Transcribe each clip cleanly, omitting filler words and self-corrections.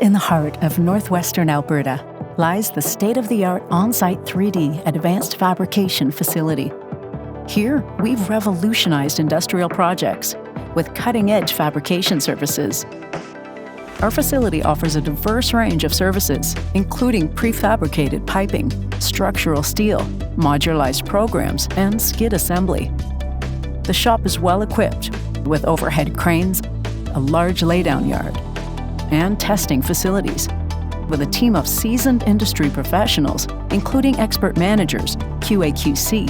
In the heart of northwestern Alberta lies the state-of-the-art ONSITE3D advanced fabrication facility. Here, we've revolutionized industrial projects with cutting-edge fabrication services. Our facility offers a diverse range of services, including prefabricated piping, structural steel, modularized programs, and skid assembly. The shop is well equipped with overhead cranes, a large laydown yard, and testing facilities, with a team of seasoned industry professionals, including expert managers, QA/QC,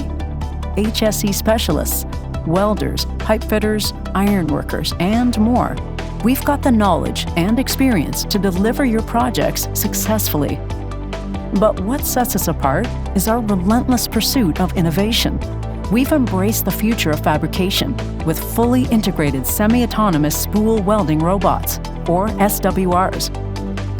HSE specialists, welders, pipe fitters, iron workers, and more. We've got the knowledge and experience to deliver your projects successfully. But what sets us apart is our relentless pursuit of innovation. We've embraced the future of fabrication with fully integrated semi-autonomous spool welding robots, or SWRs.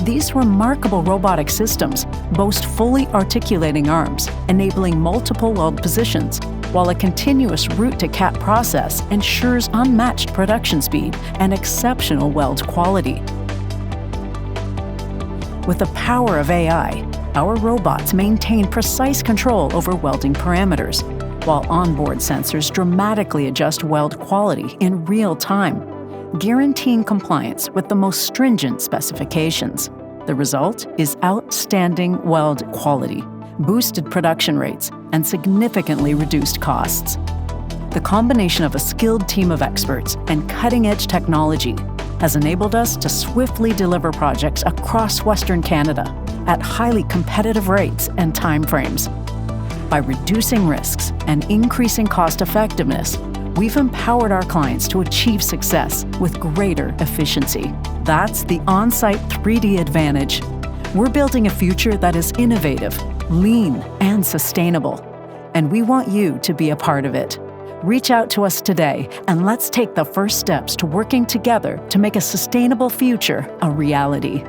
These remarkable robotic systems boast fully articulating arms, enabling multiple weld positions, while a continuous root-to-cap process ensures unmatched production speed and exceptional weld quality. With the power of AI, our robots maintain precise control over welding parameters, while onboard sensors dramatically adjust weld quality in real time, guaranteeing compliance with the most stringent specifications. The result is outstanding weld quality, boosted production rates, and significantly reduced costs. The combination of a skilled team of experts and cutting-edge technology has enabled us to swiftly deliver projects across Western Canada at highly competitive rates and timeframes. By reducing risks and increasing cost effectiveness, we've empowered our clients to achieve success with greater efficiency. That's the ONSITE3D advantage. We're building a future that is innovative, lean, and sustainable. And we want you to be a part of it. Reach out to us today and let's take the first steps to working together to make a sustainable future a reality.